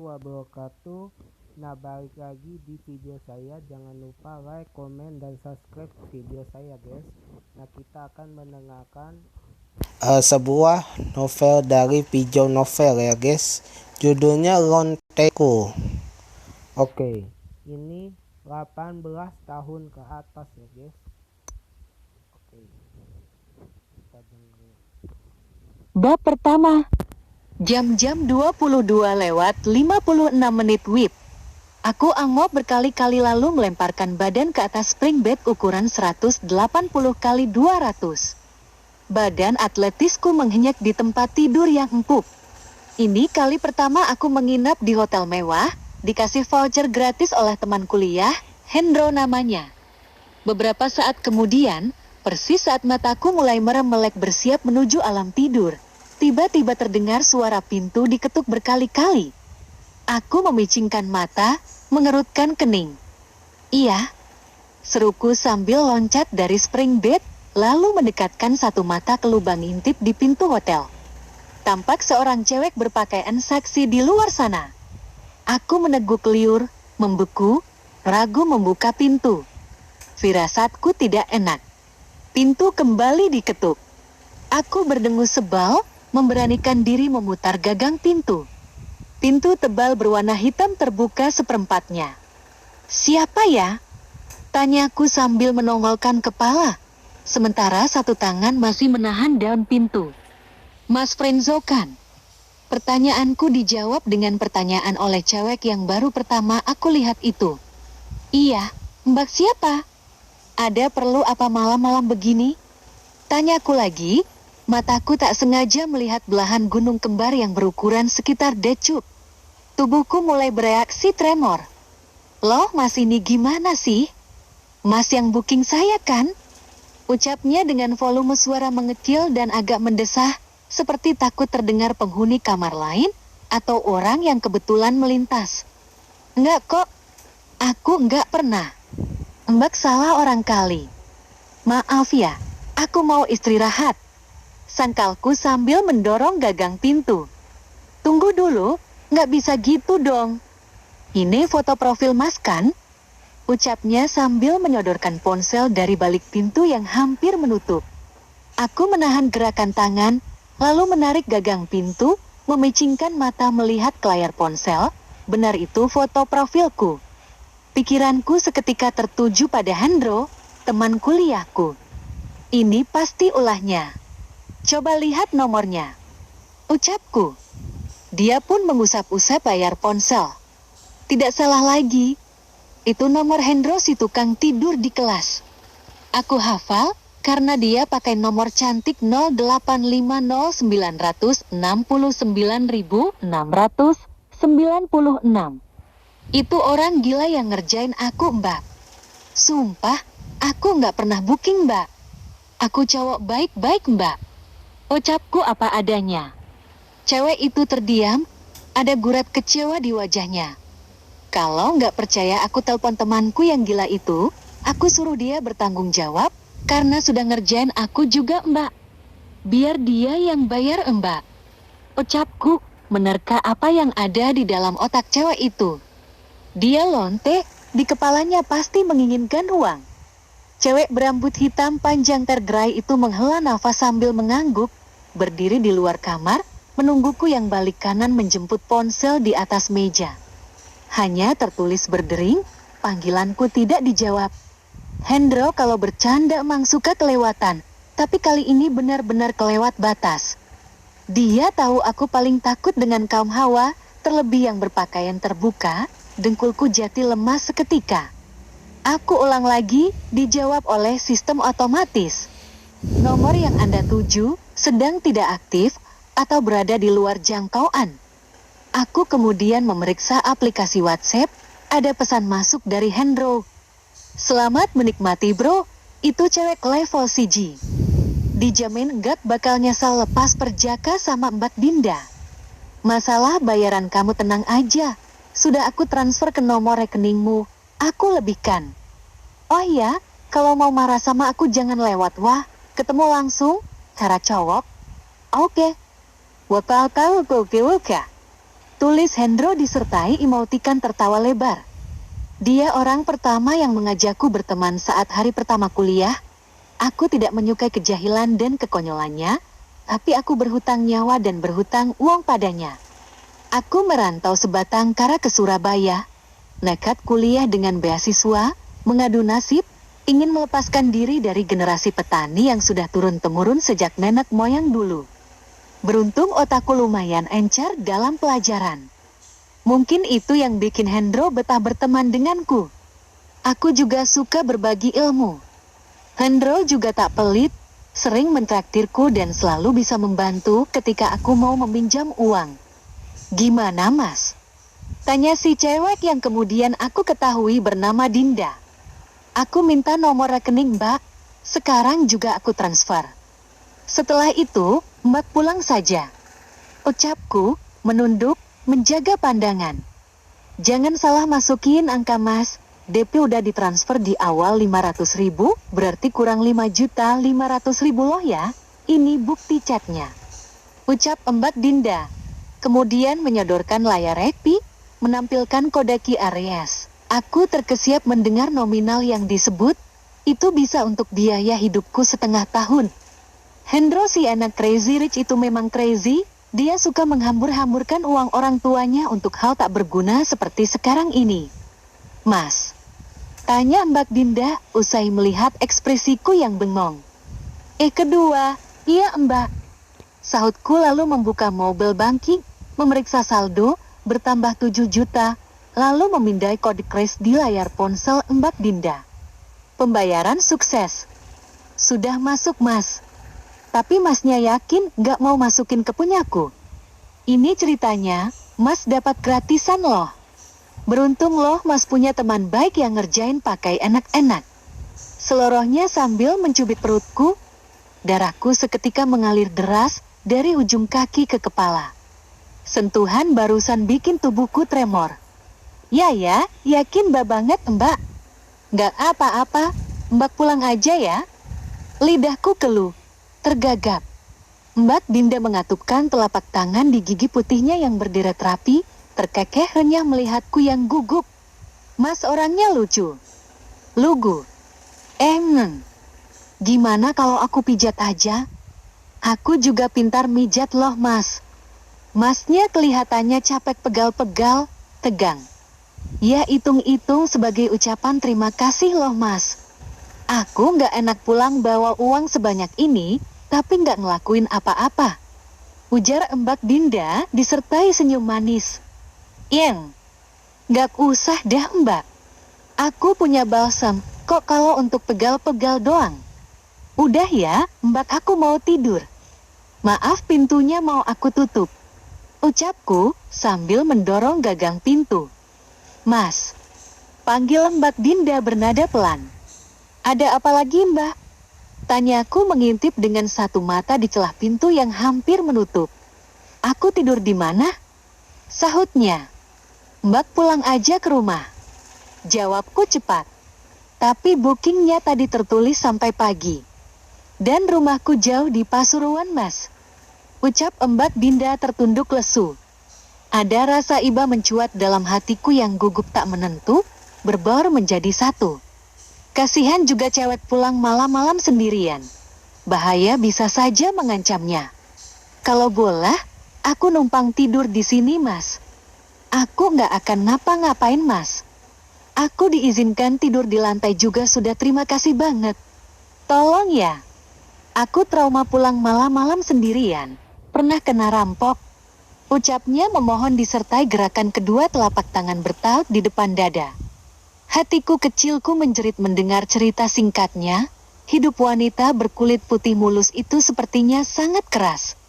wabarakatuh. Nah, balik lagi di video saya. Jangan lupa like, komen, dan subscribe video saya, guys. Nah, kita akan mendengarkan sebuah novel dari Pijo Novel ya, guys. Judulnya Lonteku. Oke, ini 18 tahun ke atas ya, guys. Oke, kita dengar. Bab pertama. Jam-jam 22:56 WIB. Aku angop berkali-kali lalu melemparkan badan ke atas spring bed ukuran 180 kali 200. Badan atletisku menghenyak di tempat tidur yang empuk. Ini kali pertama aku menginap di hotel mewah, dikasih voucher gratis oleh teman kuliah, Hendro namanya. Beberapa saat kemudian, persis saat mataku mulai merem melek bersiap menuju alam tidur, tiba-tiba terdengar suara pintu diketuk berkali-kali. Aku memicingkan mata, mengerutkan kening. Iya, seruku sambil loncat dari spring bed, lalu mendekatkan satu mata ke lubang intip di pintu hotel. Tampak seorang cewek berpakaian seksi di luar sana. Aku meneguk liur, membeku, ragu membuka pintu. Firasatku tidak enak. Pintu kembali diketuk. Aku berdengus sebal, memberanikan diri memutar gagang pintu. Pintu tebal berwarna hitam terbuka seperempatnya. Siapa ya? Tanyaku sambil menongolkan kepala, sementara satu tangan masih menahan daun pintu. Mas Frenzo kan? Pertanyaanku dijawab dengan pertanyaan oleh cewek yang baru pertama aku lihat itu. Iya, Mbak siapa? Ada perlu apa malam-malam begini? Tanyaku lagi, mataku tak sengaja melihat belahan gunung kembar yang berukuran sekitar decuk. Tubuhku mulai bereaksi tremor. Loh mas ini gimana sih? Mas yang booking saya kan? Ucapnya dengan volume suara mengecil dan agak mendesah, seperti takut terdengar penghuni kamar lain, atau orang yang kebetulan melintas. Enggak kok, aku enggak pernah. Mbak salah orang kali. Maaf ya, aku mau istirahat. Sangkalku sambil mendorong gagang pintu. Tunggu dulu, nggak bisa gitu dong. Ini foto profil mas kan? Ucapnya sambil menyodorkan ponsel dari balik pintu yang hampir menutup. Aku menahan gerakan tangan, lalu menarik gagang pintu, memicingkan mata melihat ke layar ponsel. Benar itu foto profilku. Pikiranku seketika tertuju pada Hendro, teman kuliahku. Ini pasti ulahnya. Coba lihat nomornya. Ucapku. Dia pun mengusap-usap layar ponsel. Tidak salah lagi. Itu nomor Hendro si tukang tidur di kelas. Aku hafal karena dia pakai nomor cantik 0850969696. Itu orang gila yang ngerjain aku, Mbak. Sumpah, aku nggak pernah booking, Mbak. Aku cowok baik-baik, Mbak. Ucapku apa adanya. Cewek itu terdiam, ada gurat kecewa di wajahnya. Kalau nggak percaya aku telepon temanku yang gila itu, aku suruh dia bertanggung jawab, karena sudah ngerjain aku juga, Mbak. Biar dia yang bayar, Mbak. Ucapku, menerka apa yang ada di dalam otak cewek itu. Dia lonte, di kepalanya pasti menginginkan uang. Cewek berambut hitam panjang tergerai itu menghela nafas sambil mengangguk, berdiri di luar kamar, menungguku yang balik kanan menjemput ponsel di atas meja. Hanya tertulis berdering, panggilanku tidak dijawab. Hendro kalau bercanda emang suka kelewatan, tapi kali ini benar-benar kelewat batas. Dia tahu aku paling takut dengan kaum hawa, terlebih yang berpakaian terbuka. Dengkulku jati lemas seketika. Aku ulang lagi, dijawab oleh sistem otomatis. Nomor yang Anda tuju sedang tidak aktif atau berada di luar jangkauan. Aku kemudian memeriksa aplikasi WhatsApp, ada pesan masuk dari Hendro. Selamat menikmati bro, itu cewek level CG. Dijamin gak bakal nyesal lepas perjaka sama Mbak Dinda. Masalah bayaran kamu tenang aja. Sudah aku transfer ke nomor rekeningmu, aku lebihkan. Oh iya, kalau mau marah sama aku jangan lewat wah, ketemu langsung, cara cowok. Oke. Wakal tahu. Tulis Hendro disertai emotikan tertawa lebar. Dia orang pertama yang mengajakku berteman saat hari pertama kuliah. Aku tidak menyukai kejahilan dan kekonyolannya, tapi aku berhutang nyawa dan berhutang uang padanya. Aku merantau sebatang kara ke Surabaya, nekat kuliah dengan beasiswa, mengadu nasib, ingin melepaskan diri dari generasi petani yang sudah turun-temurun sejak nenek moyang dulu. Beruntung otakku lumayan encer dalam pelajaran. Mungkin itu yang bikin Hendro betah berteman denganku. Aku juga suka berbagi ilmu. Hendro juga tak pelit, sering mentraktirku dan selalu bisa membantu ketika aku mau meminjam uang. Gimana mas? Tanya si cewek yang kemudian aku ketahui bernama Dinda. Aku minta nomor rekening mbak, sekarang juga aku transfer. Setelah itu, mbak pulang saja. Ucapku, menunduk, menjaga pandangan. Jangan salah masukin angka mas, DP udah ditransfer di awal 500.000, berarti kurang 5.500.000 loh ya. Ini bukti chatnya. Ucap Mbak Dinda. Kemudian menyodorkan layar Repi, menampilkan kode QRS. Aku terkesiap mendengar nominal yang disebut, itu bisa untuk biaya hidupku setengah tahun. Hendro si anak crazy rich itu memang crazy, dia suka menghambur-hamburkan uang orang tuanya untuk hal tak berguna seperti sekarang ini. Mas, tanya Mbak Dinda usai melihat ekspresiku yang bengong. Kedua, iya mbak. Sahutku lalu membuka mobile banking, memeriksa saldo, bertambah 7 juta, lalu memindai kode kris di layar ponsel Mbak Dinda. Pembayaran sukses. Sudah masuk mas. Tapi masnya yakin gak mau masukin ke punyaku? Ini ceritanya, mas dapat gratisan loh. Beruntung loh mas punya teman baik yang ngerjain pakai enak-enak. Selorohnya sambil mencubit perutku, darahku seketika mengalir deras dari ujung kaki ke kepala. Sentuhan barusan bikin tubuhku tremor. Ya, yakin banget mbak. Gak apa-apa, mbak pulang aja ya. Lidahku keluh, tergagap. Mbak Dinda mengatupkan telapak tangan di gigi putihnya yang berderet rapi, terkekeh renyah melihatku yang gugup. Mas orangnya lucu. Lugu. Gimana kalau aku pijat aja? Aku juga pintar mijat loh mas. Masnya kelihatannya capek pegal-pegal, tegang. Ya hitung-hitung sebagai ucapan terima kasih loh mas. Aku gak enak pulang bawa uang sebanyak ini, tapi gak ngelakuin apa-apa. Ujar Mbak Dinda disertai senyum manis. Gak usah dah mbak. Aku punya balsam, kok kalau untuk pegal-pegal doang. Udah ya, mbak aku mau tidur. Maaf pintunya mau aku tutup. Ucapku sambil mendorong gagang pintu. Mas, panggil Mbak Dinda bernada pelan. Ada apa lagi mbak? Tanyaku mengintip dengan satu mata di celah pintu yang hampir menutup. Aku tidur di mana? Sahutnya. Mbak pulang aja ke rumah. Jawabku cepat. Tapi bookingnya tadi tertulis sampai pagi. Dan rumahku jauh di Pasuruan mas. Ucap Mbak Dinda tertunduk lesu. Ada rasa iba mencuat dalam hatiku yang gugup tak menentu, berbaur menjadi satu. Kasihan juga cewek pulang malam-malam sendirian. Bahaya bisa saja mengancamnya. Kalau boleh, aku numpang tidur di sini mas. Aku nggak akan ngapa-ngapain mas. Aku diizinkan tidur di lantai juga sudah terima kasih banget. Tolong ya. Aku trauma pulang malam-malam sendirian. Pernah kena rampok. Ucapnya memohon disertai gerakan kedua telapak tangan bertaut di depan dada. Hatiku kecilku menjerit mendengar cerita singkatnya. Hidup wanita berkulit putih mulus itu sepertinya sangat keras.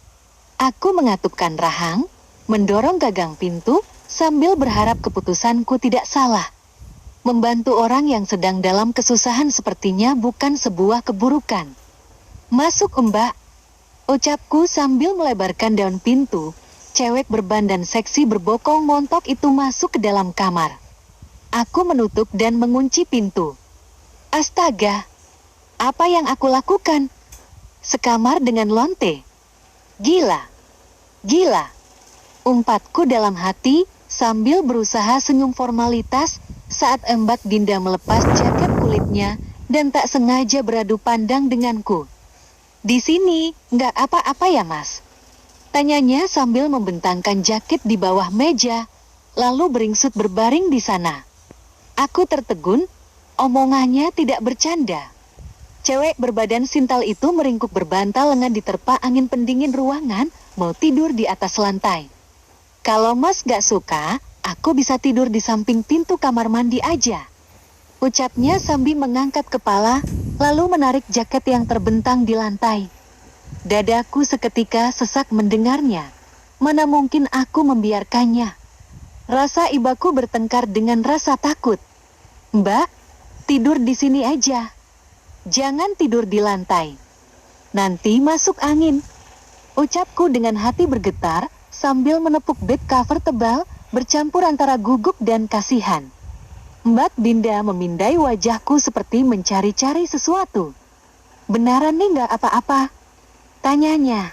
Aku mengatupkan rahang, mendorong gagang pintu, sambil berharap keputusanku tidak salah. Membantu orang yang sedang dalam kesusahan sepertinya bukan sebuah keburukan. Masuk mbak. Ucapku sambil melebarkan daun pintu. Cewek berban dan seksi berbokong montok itu masuk ke dalam kamar. Aku menutup dan mengunci pintu. Astaga, apa yang aku lakukan? Sekamar dengan lonte. Gila. Umpatku dalam hati, sambil berusaha senyum formalitas, saat Mbak Dinda melepas jaket kulitnya, dan tak sengaja beradu pandang denganku. "Di sini, nggak apa-apa ya mas?" tanyanya sambil membentangkan jaket di bawah meja, lalu beringsut berbaring di sana. Aku tertegun, omongannya tidak bercanda. Cewek berbadan sintal itu meringkuk berbantal lengan diterpa angin pendingin ruangan, mau tidur di atas lantai. "Kalau mas gak suka, aku bisa tidur di samping pintu kamar mandi aja," ucapnya sambil mengangkat kepala, lalu menarik jaket yang terbentang di lantai. Dadaku seketika sesak mendengarnya. Mana mungkin aku membiarkannya. Rasa ibaku bertengkar dengan rasa takut. "Mbak, tidur di sini aja. Jangan tidur di lantai. Nanti masuk angin," ucapku dengan hati bergetar, sambil menepuk bed cover tebal, bercampur antara gugup dan kasihan. Mbak Dinda memindai wajahku seperti mencari-cari sesuatu. "Beneran nih nggak apa-apa?" tanyanya.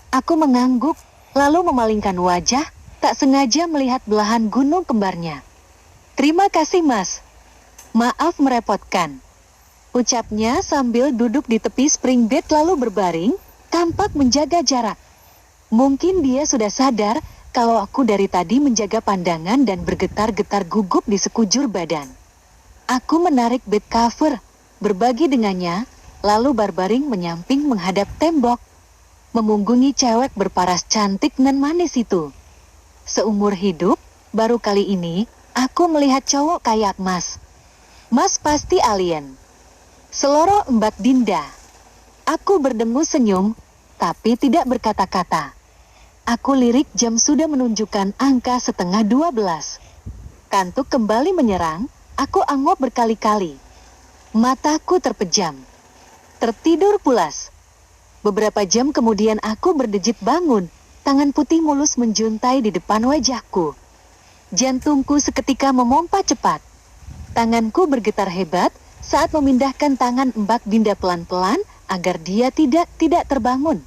Aku mengangguk, lalu memalingkan wajah, tak sengaja melihat belahan gunung kembarnya. "Terima kasih mas. Maaf merepotkan," ucapnya sambil duduk di tepi spring bed lalu berbaring, tampak menjaga jarak. Mungkin dia sudah sadar kalau aku dari tadi menjaga pandangan dan bergetar-getar gugup di sekujur badan. Aku menarik bed cover, berbagi dengannya, lalu berbaring menyamping menghadap tembok, memunggungi cewek berparas cantik nan manis itu. Seumur hidup, baru kali ini, aku melihat cowok kayak mas. "Mas pasti alien," seloroh Mbak Dinda. Aku berdengus senyum, tapi tidak berkata-kata. Aku lirik jam sudah menunjukkan angka 11:30. Kantuk kembali menyerang, aku angop berkali-kali. Mataku terpejam. Tertidur pulas. Beberapa jam kemudian aku berdejit bangun, tangan putih mulus menjuntai di depan wajahku. Jantungku seketika memompa cepat. Tanganku bergetar hebat saat memindahkan tangan Mbak Dinda pelan-pelan agar dia tidak terbangun.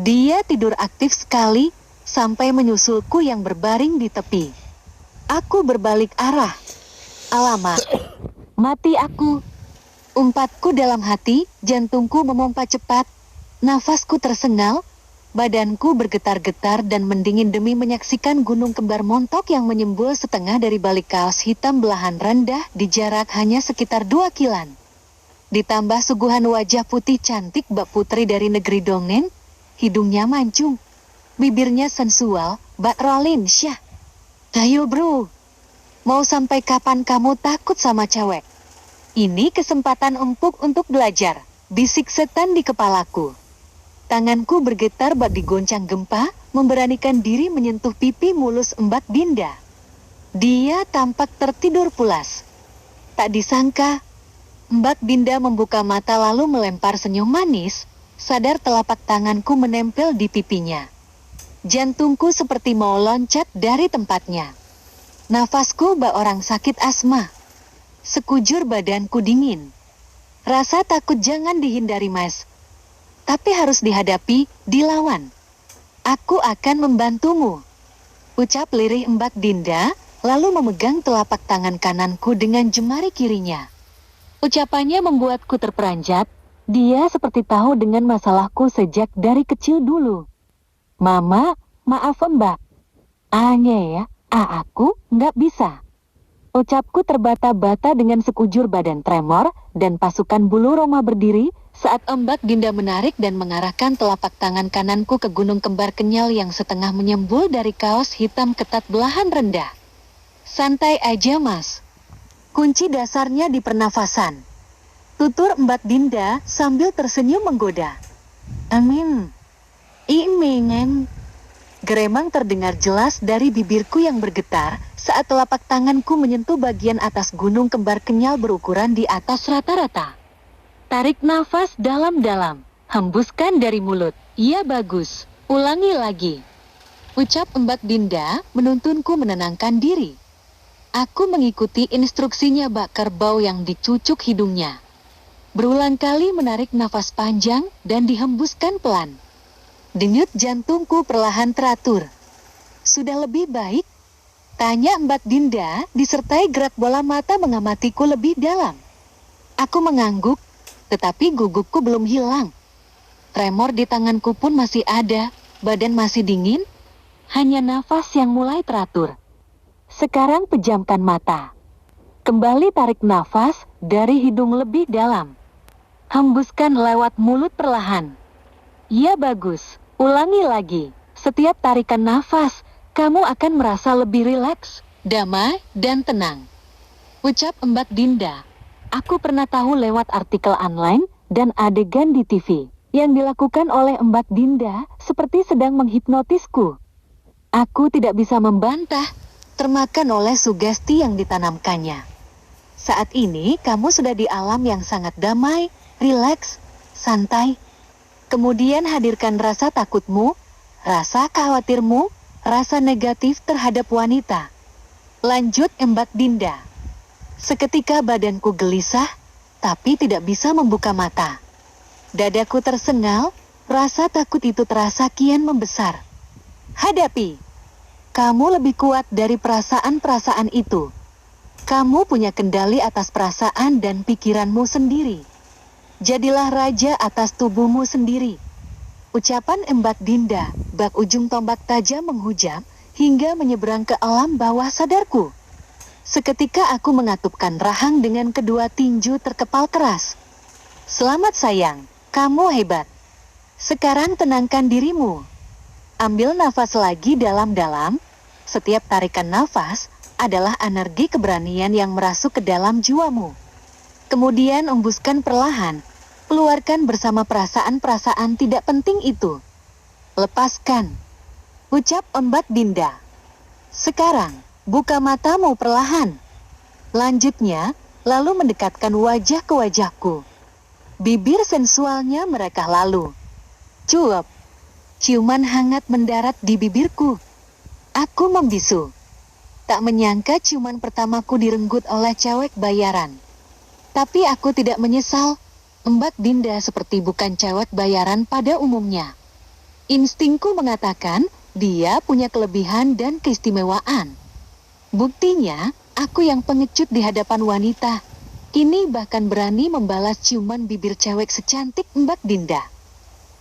Dia tidur aktif sekali sampai menyusulku yang berbaring di tepi. Aku berbalik arah. Alamak, mati aku. Umpatku dalam hati, jantungku memompa cepat, nafasku tersengal, badanku bergetar-getar dan mendingin demi menyaksikan gunung kembar montok yang menyembul setengah dari balik kaos hitam belahan rendah di jarak hanya sekitar 2 kilan. Ditambah suguhan wajah putih cantik bak putri dari negeri dongeng, hidungnya mancung, bibirnya sensual, bak Rolin Syah. "Ayo bro, mau sampai kapan kamu takut sama cewek? Ini kesempatan empuk untuk belajar," bisik setan di kepalaku. Tanganku bergetar bak digoncang gempa, memberanikan diri menyentuh pipi mulus Mbak Dinda. Dia tampak tertidur pulas. Tak disangka, Mbak Dinda membuka mata lalu melempar senyum manis, sadar telapak tanganku menempel di pipinya. Jantungku seperti mau loncat dari tempatnya. Nafasku bak orang sakit asma. Sekujur badanku dingin. Rasa takut jangan dihindari mas, tapi harus dihadapi, dilawan. "Aku akan membantumu," ucap lirih Mbak Dinda, lalu memegang telapak tangan kananku dengan jemari kirinya. Ucapannya membuatku terperanjat, dia seperti tahu dengan masalahku sejak dari kecil dulu. "Mama, maaf mbak. Aneh ya, aku nggak bisa," ucapku terbata-bata dengan sekujur badan tremor, dan pasukan bulu roma berdiri, saat Mbak Dinda menarik dan mengarahkan telapak tangan kananku ke gunung kembar kenyal yang setengah menyembul dari kaos hitam ketat belahan rendah. "Santai aja mas. Kunci dasarnya di pernafasan," tutur Mbak Dinda sambil tersenyum menggoda. "Amin. Imingen." Geremang terdengar jelas dari bibirku yang bergetar saat telapak tanganku menyentuh bagian atas gunung kembar kenyal berukuran di atas rata-rata. Tarik nafas dalam-dalam, hembuskan dari mulut. "Ya bagus, ulangi lagi," ucap Mbak Dinda menuntunku menenangkan diri. Aku mengikuti instruksinya bak kerbau yang dicucuk hidungnya. Berulang kali menarik nafas panjang dan dihembuskan pelan. Denyut jantungku perlahan teratur. Sudah lebih baik? Tanya Mbak Dinda, disertai gerak bola mata mengamatiku lebih dalam. Aku mengangguk, tetapi gugupku belum hilang. Tremor di tanganku pun masih ada, badan masih dingin, hanya nafas yang mulai teratur. Sekarang pejamkan mata. Kembali tarik nafas dari hidung lebih dalam. Hembuskan lewat mulut perlahan. Ya bagus, ulangi lagi. Setiap tarikan nafas, kamu akan merasa lebih rileks, damai, dan tenang. Ucap Mbak Dinda. Aku pernah tahu lewat artikel online dan adegan di TV yang dilakukan oleh Mbak Dinda seperti sedang menghipnotisku. Aku tidak bisa membantah, termakan oleh sugesti yang ditanamkannya. Saat ini kamu sudah di alam yang sangat damai, rileks, santai. Kemudian hadirkan rasa takutmu, rasa khawatirmu, rasa negatif terhadap wanita. Lanjut Mbak Dinda. Seketika badanku gelisah, tapi tidak bisa membuka mata. Dadaku tersengal, rasa takut itu terasa kian membesar. Hadapi. Kamu lebih kuat dari perasaan-perasaan itu. Kamu punya kendali atas perasaan dan pikiranmu sendiri. Jadilah raja atas tubuhmu sendiri. Ucapan Mbak Dinda, bak ujung tombak tajam menghujam, hingga menyeberang ke alam bawah sadarku. Seketika aku mengatupkan rahang dengan kedua tinju terkepal keras. Selamat sayang, kamu hebat. Sekarang tenangkan dirimu. Ambil nafas lagi dalam-dalam. Setiap tarikan nafas adalah energi keberanian yang merasuk ke dalam jiwamu. Kemudian embuskan perlahan. Keluarkan bersama perasaan-perasaan tidak penting itu. Lepaskan. Ucap Mbak Dinda. Sekarang, buka matamu perlahan. Lanjutnya, lalu mendekatkan wajah ke wajahku. Bibir sensualnya merekah lalu. Cuap. Ciuman hangat mendarat di bibirku. Aku membisu. Tak menyangka ciuman pertamaku direnggut oleh cewek bayaran. Tapi aku tidak menyesal. Mbak Dinda seperti bukan cewek bayaran pada umumnya. Instingku mengatakan, dia punya kelebihan dan keistimewaan. Buktinya, aku yang pengecut di hadapan wanita. Kini bahkan berani membalas ciuman bibir cewek secantik Mbak Dinda.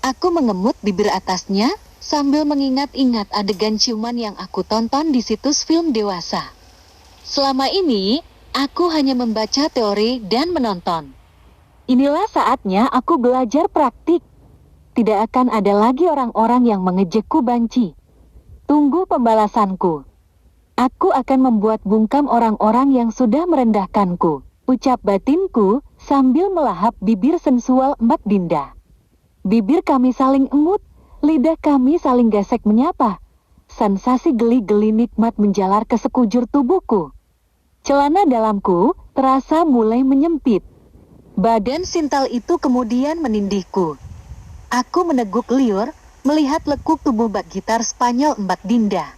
Aku mengemut bibir atasnya, sambil mengingat-ingat adegan ciuman yang aku tonton di situs film dewasa. Selama ini, aku hanya membaca teori dan menonton. Inilah saatnya aku belajar praktik. Tidak akan ada lagi orang-orang yang mengejekku banci. Tunggu pembalasanku. Aku akan membuat bungkam orang-orang yang sudah merendahkanku. Ucap batinku sambil melahap bibir sensual Mbak Dinda. Bibir kami saling emut, lidah kami saling gesek menyapa. Sensasi geli-geli nikmat menjalar ke sekujur tubuhku. Celana dalamku terasa mulai menyempit. Badan sintal itu kemudian menindihku. Aku meneguk liur, melihat lekuk tubuh bak gitar Spanyol Mbak Dinda.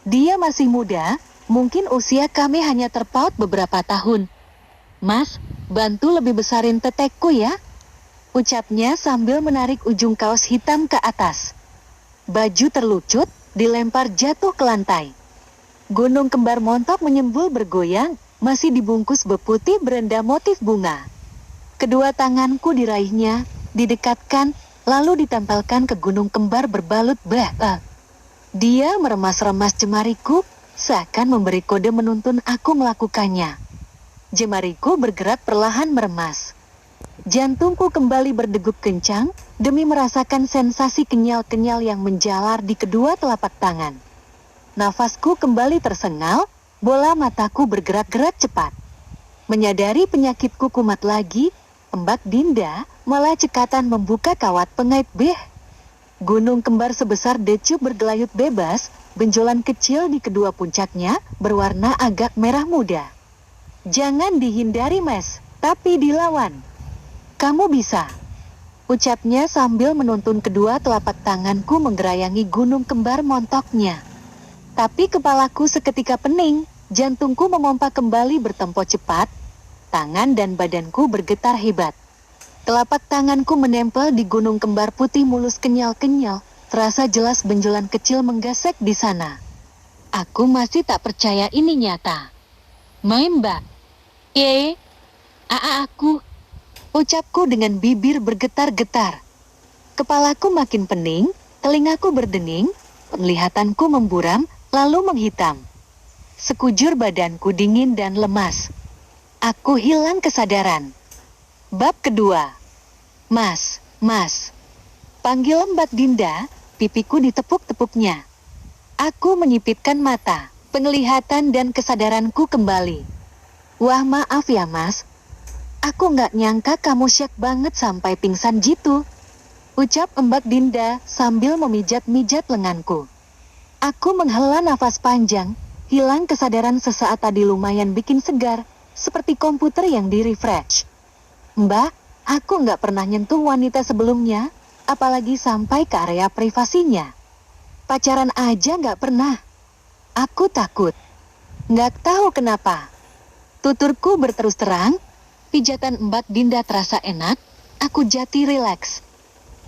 Dia masih muda, mungkin usia kami hanya terpaut beberapa tahun. Mas, bantu lebih besarin tetekku ya. Ucapnya sambil menarik ujung kaos hitam ke atas. Baju terlucut, dilempar jatuh ke lantai. Gunung kembar montok menyembul bergoyang, masih dibungkus beputih berenda motif bunga. Kedua tanganku diraihnya, didekatkan, lalu ditempelkan ke gunung kembar berbalut bata. Dia meremas-remas jemariku, seakan memberi kode menuntun aku melakukannya. Jemariku bergerak perlahan meremas. Jantungku kembali berdegup kencang, demi merasakan sensasi kenyal-kenyal yang menjalar di kedua telapak tangan. Nafasku kembali tersengal, bola mataku bergerak-gerak cepat. Menyadari penyakitku kumat lagi, Mbak Dinda malah cekatan membuka kawat pengait beh. Gunung kembar sebesar decu bergelayut bebas, benjolan kecil di kedua puncaknya berwarna agak merah muda. Jangan dihindari Mas, tapi dilawan. Kamu bisa. Ucapnya sambil menuntun kedua telapak tanganku menggerayangi gunung kembar montoknya. Tapi kepalaku seketika pening, jantungku memompa kembali bertempo cepat, tangan dan badanku bergetar hebat. Telapak tanganku menempel di gunung kembar putih mulus kenyal-kenyal, terasa jelas benjolan kecil menggesek di sana. Aku masih tak percaya ini nyata. Main Mbak. Aku. Ucapku dengan bibir bergetar-getar. Kepalaku makin pening, telingaku berdening, penglihatanku memburam, lalu menghitam. Sekujur badanku dingin dan lemas. Aku hilang kesadaran. Bab kedua. Mas. Panggil Mbak Dinda, pipiku ditepuk-tepuknya. Aku menyipitkan mata, penglihatan dan kesadaranku kembali. Wah maaf ya Mas. Aku nggak nyangka kamu syak banget sampai pingsan gitu. Ucap Mbak Dinda sambil memijat-mijat lenganku. Aku menghela nafas panjang, hilang kesadaran sesaat tadi lumayan bikin segar, seperti komputer yang di-refresh. Mbak, aku nggak pernah nyentuh wanita sebelumnya, apalagi sampai ke area privasinya. Pacaran aja nggak pernah. Aku takut. Nggak tahu kenapa. Tuturku berterus terang, pijatan Mbak Dinda terasa enak, aku jati rileks.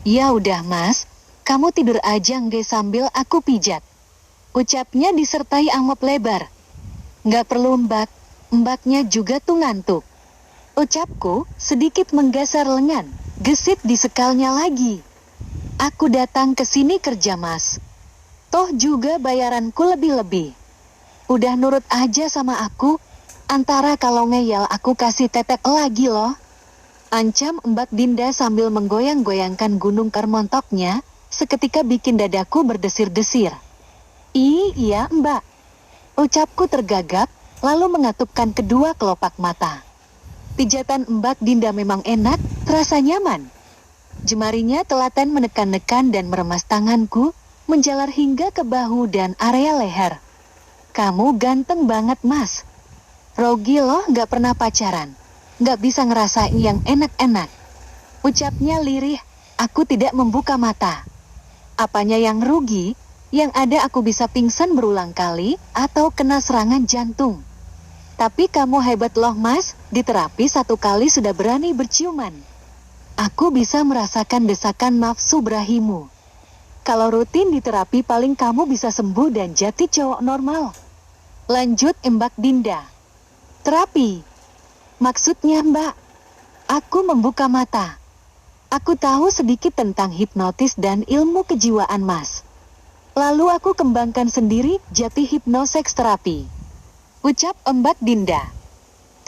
Ya udah Mas, kamu tidur aja nge sambil aku pijat. Ucapnya disertai angop lebar. Nggak perlu Mbak, Mbaknya juga tuh ngantuk. Ucapku sedikit menggeser lengan, gesit di sekalnya lagi. Aku datang ke sini kerja Mas. Toh juga bayaranku lebih-lebih. Udah nurut aja sama aku, antara kalau ngeyel aku kasih tetek lagi loh. Ancam Mbak Dinda sambil menggoyang-goyangkan gunung kermontoknya, seketika bikin dadaku berdesir-desir. Iya Mbak. Ucapku tergagap, lalu mengatupkan kedua kelopak mata. Pijatan Mbak Dinda memang enak, terasa nyaman. Jemarinya telaten menekan-nekan dan meremas tanganku, menjalar hingga ke bahu dan area leher. Kamu ganteng banget Mas. Rogi loh gak pernah pacaran. Gak bisa ngerasain yang enak-enak. Ucapnya lirih, aku tidak membuka mata. Apanya yang rugi? Yang ada aku bisa pingsan berulang kali, atau kena serangan jantung. Tapi kamu hebat loh Mas, di terapi 1 kali sudah berani berciuman. Aku bisa merasakan desakan nafsu berahimu. Kalau rutin di terapi paling kamu bisa sembuh dan jadi cowok normal. Lanjut Mbak Dinda. Terapi. Maksudnya Mbak. Aku membuka mata. Aku tahu sedikit tentang hipnotis dan ilmu kejiwaan Mas. Lalu aku kembangkan sendiri jati hipnoseks terapi. Ucap Mbak Dinda.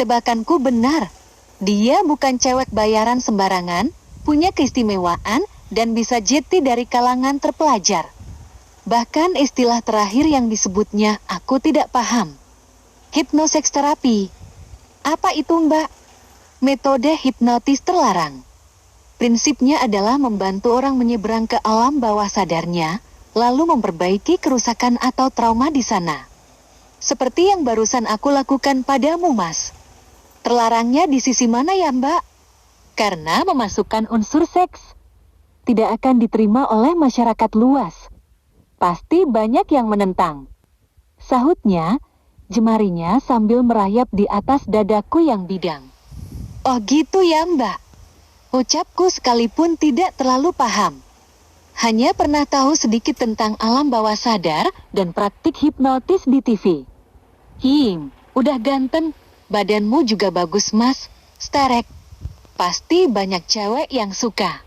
Tebakanku benar. Dia bukan cewek bayaran sembarangan, punya keistimewaan, dan bisa jeti dari kalangan terpelajar. Bahkan istilah terakhir yang disebutnya aku tidak paham. Hipnoseks terapi. Apa itu Mbak? Metode hipnotis terlarang. Prinsipnya adalah membantu orang menyeberang ke alam bawah sadarnya, lalu memperbaiki kerusakan atau trauma di sana. Seperti yang barusan aku lakukan padamu Mas. Terlarangnya di sisi mana ya Mbak? Karena memasukkan unsur seks. Tidak akan diterima oleh masyarakat luas. Pasti banyak yang menentang. Sahutnya, jemarinya sambil merayap di atas dadaku yang bidang. Oh gitu ya Mbak. Ucapku sekalipun tidak terlalu paham. Hanya pernah tahu sedikit tentang alam bawah sadar dan praktik hipnotis di TV. Udah ganteng, badanmu juga bagus Mas, sterek. Pasti banyak cewek yang suka.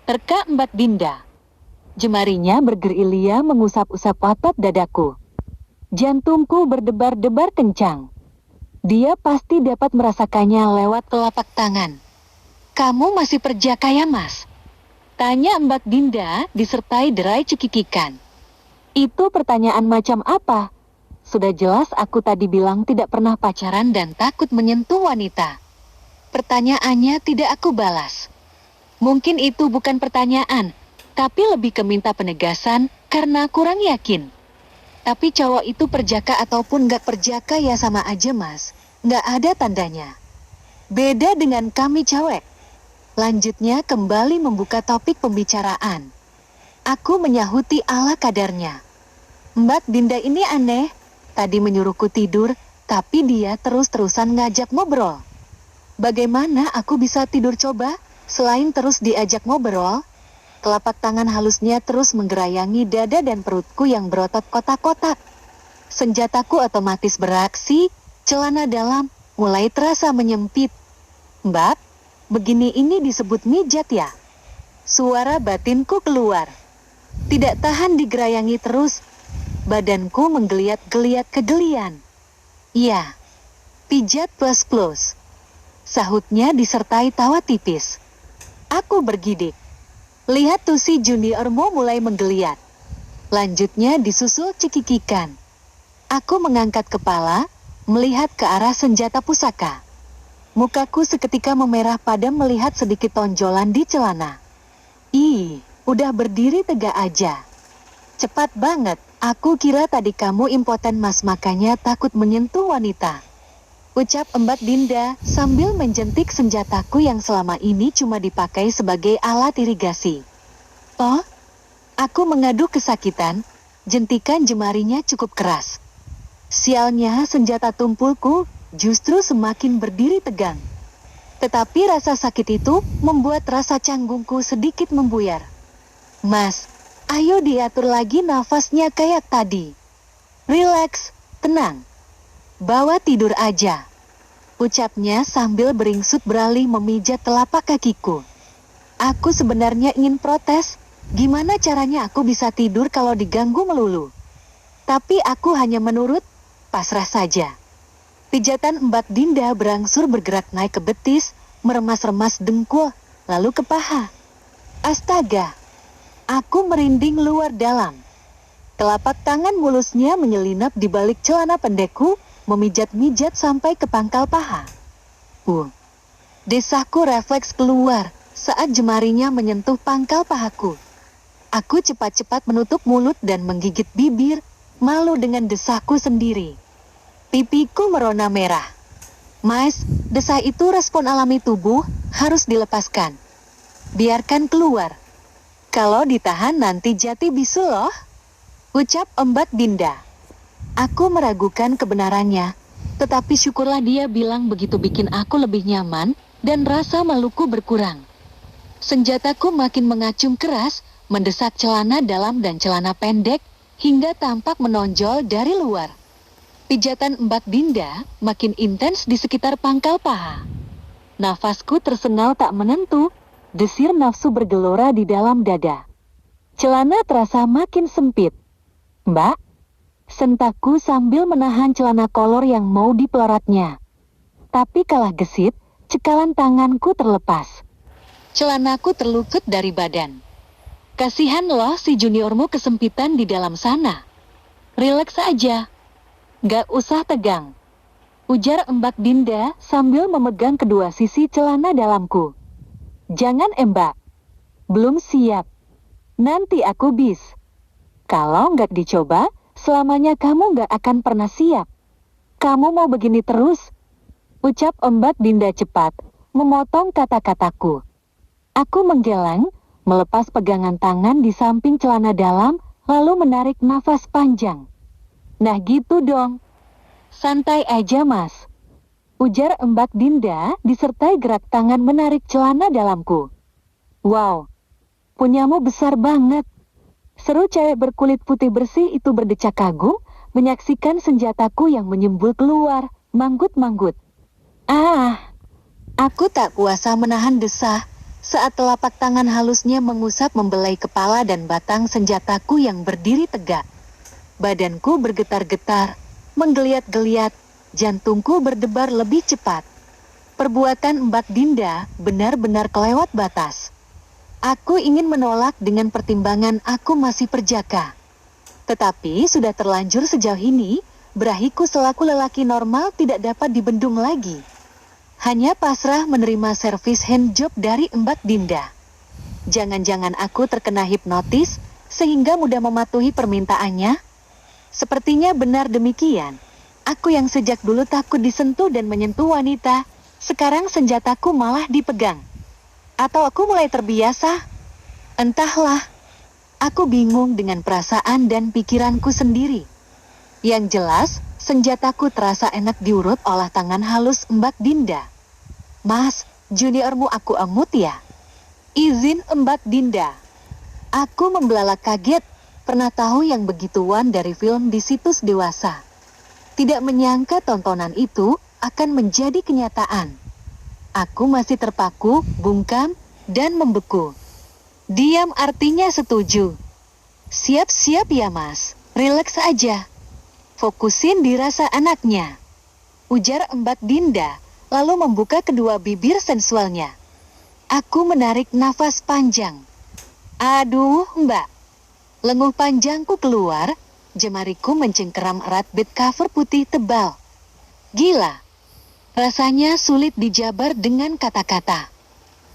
Terka Mbak Dinda. Jemarinya bergerilya mengusap-usap otot dadaku. Jantungku berdebar-debar kencang. Dia pasti dapat merasakannya lewat telapak tangan. Kamu masih perjaka ya Mas? Tanya Mbak Dinda disertai derai cekikikan. Itu pertanyaan macam apa? Sudah jelas aku tadi bilang tidak pernah pacaran dan takut menyentuh wanita. Pertanyaannya tidak aku balas. Mungkin itu bukan pertanyaan, tapi lebih ke minta penegasan karena kurang yakin. Tapi cowok itu perjaka ataupun gak perjaka ya sama aja Mas. Gak ada tandanya. Beda dengan kami cewek. Lanjutnya kembali membuka topik pembicaraan. Aku menyahuti ala kadarnya. Mbak Dinda ini aneh. Tadi menyuruhku tidur, tapi dia terus-terusan ngajak ngobrol. Bagaimana aku bisa tidur coba? Selain terus diajak ngobrol, telapak tangan halusnya terus menggerayangi dada dan perutku yang berotot kotak-kotak. senjataku otomatis beraksi, celana dalam mulai terasa menyempit. Mbak, begini ini disebut mijat ya? Suara batinku keluar. Tidak tahan digerayangi terus, badanku menggeliat-geliat kegelian. Ya, pijat plus-plus. Sahutnya disertai tawa tipis. Aku bergidik. Lihat tuh si juniormu mulai menggeliat. Lanjutnya disusul cekikikan. Aku mengangkat kepala, melihat ke arah senjata pusaka. Mukaku seketika memerah padam melihat sedikit tonjolan di celana. Ih, udah berdiri tegak aja. Cepat banget, aku kira tadi kamu impoten mas makanya takut menyentuh wanita. Ucap Mbak Dinda sambil menjentik senjataku yang selama ini cuma dipakai sebagai alat irigasi. Oh, aku mengadu kesakitan, jentikan jemarinya cukup keras. Sialnya senjata tumpulku justru semakin berdiri tegang. Tetapi rasa sakit itu membuat rasa canggungku sedikit membuyar. Mas, ayo diatur lagi nafasnya kayak tadi. Relax, tenang. Bawa tidur aja. Ucapnya sambil beringsut beralih memijat telapak kakiku. Aku sebenarnya ingin protes, gimana caranya aku bisa tidur kalau diganggu melulu. Tapi aku hanya menurut, pasrah saja. Pijatan Mbak Dinda berangsur bergerak naik ke betis, meremas-remas dengkul, lalu ke paha. Astaga, aku merinding luar dalam. Telapak tangan mulusnya menyelinap di balik celana pendekku, memijat-mijat sampai ke pangkal paha. Desahku refleks keluar saat jemarinya menyentuh pangkal pahaku. Aku cepat-cepat menutup mulut dan menggigit bibir, malu dengan desahku sendiri. Pipiku merona merah. Mas, desah itu respon alami tubuh, harus dilepaskan. Biarkan keluar. Kalau ditahan nanti jati bisu loh. Ucap Mbak Dinda. Aku meragukan kebenarannya, tetapi syukurlah dia bilang begitu bikin aku lebih nyaman, dan rasa maluku berkurang. Senjataku makin mengacung keras, mendesak celana dalam dan celana pendek, hingga tampak menonjol dari luar. Pijatan Mbak Dinda makin intens di sekitar pangkal paha. Nafasku tersengal tak menentu, desir nafsu bergelora di dalam dada. Celana terasa makin sempit. Mbak, sentakku sambil menahan celana kolor yang mau dipelorotnya. Tapi kalah gesit, cekalan tanganku terlepas. Celanaku terluput dari badan. Kasihan loh si juniormu kesempitan di dalam sana. Rileks aja. Gak usah tegang. Ujar Mbak Dinda sambil memegang kedua sisi celana dalamku. Jangan Mbak. Belum siap. Nanti aku bis. Kalau nggak dicoba, selamanya kamu nggak akan pernah siap. Kamu mau begini terus? Ucap Mbak Dinda cepat, memotong kata-kataku. Aku menggeleng, melepas pegangan tangan di samping celana dalam, lalu menarik nafas panjang. Nah gitu dong. Santai aja mas. Ujar Mbak Dinda disertai gerak tangan menarik celana dalamku. Wow, punyamu besar banget. Seru cewek berkulit putih bersih itu berdecak kagum, menyaksikan senjataku yang menyembul keluar, manggut-manggut. Aku tak kuasa menahan desah, saat telapak tangan halusnya mengusap membelai kepala dan batang senjataku yang berdiri tegak. Badanku bergetar-getar, menggeliat-geliat, jantungku berdebar lebih cepat. Perbuatan Mbak Dinda benar-benar kelewat batas. Aku ingin menolak dengan pertimbangan aku masih perjaka. Tetapi sudah terlanjur sejauh ini, berahiku selaku lelaki normal tidak dapat dibendung lagi. Hanya pasrah menerima servis handjob dari Mbak Dinda. Jangan-jangan aku terkena hipnotis, sehingga mudah mematuhi permintaannya? Sepertinya benar demikian. Aku yang sejak dulu takut disentuh dan menyentuh wanita, sekarang senjataku malah dipegang. Atau aku mulai terbiasa? Entahlah. Aku bingung dengan perasaan dan pikiranku sendiri. Yang jelas, senjataku terasa enak diurut oleh tangan halus Mbak Dinda. Mas, juniormu aku emut ya? Izin Mbak Dinda. Aku membelalak kaget, pernah tahu yang begituan dari film di situs dewasa. Tidak menyangka tontonan itu akan menjadi kenyataan. Aku masih terpaku, bungkam, dan membeku. Diam artinya setuju. Siap-siap ya mas, rileks aja. Fokusin di rasa anaknya. Ujar Mbak Dinda, lalu membuka kedua bibir sensualnya. Aku menarik nafas panjang. Aduh mbak. Lenguh panjangku keluar, jemariku mencengkeram erat bed cover putih tebal. Gila. Rasanya sulit dijabar dengan kata-kata.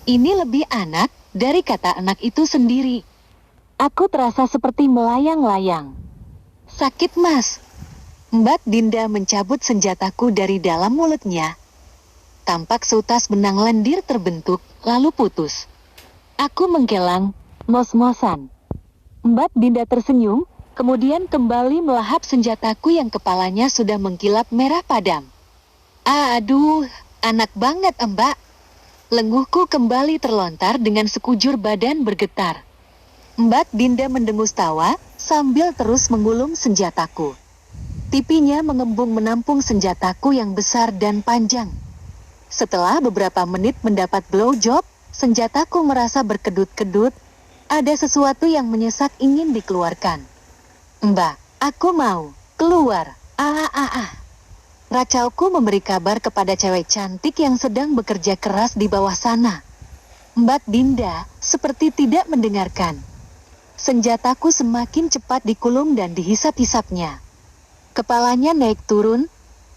Ini lebih anak dari kata anak itu sendiri. Aku terasa seperti melayang-layang. Sakit mas. Mbak Dinda mencabut senjataku dari dalam mulutnya. Tampak seutas benang lendir terbentuk, lalu putus. Aku menggelang, mos-mosan. Mbak Dinda tersenyum, kemudian kembali melahap senjataku yang kepalanya sudah mengkilap merah padam. Aduh, anak banget mbak. Lenguhku kembali terlontar dengan sekujur badan bergetar. Mbak Dinda mendengus tawa, sambil terus mengulum senjataku. Pipinya mengembung menampung senjataku yang besar dan panjang. Setelah beberapa menit mendapat blowjob, senjataku merasa berkedut-kedut. Ada sesuatu yang menyesak ingin dikeluarkan. Mbak, aku mau keluar. Racauku memberi kabar kepada cewek cantik yang sedang bekerja keras di bawah sana. Mbak Dinda seperti tidak mendengarkan. Senjataku semakin cepat dikulum dan dihisap-hisapnya. Kepalanya naik turun,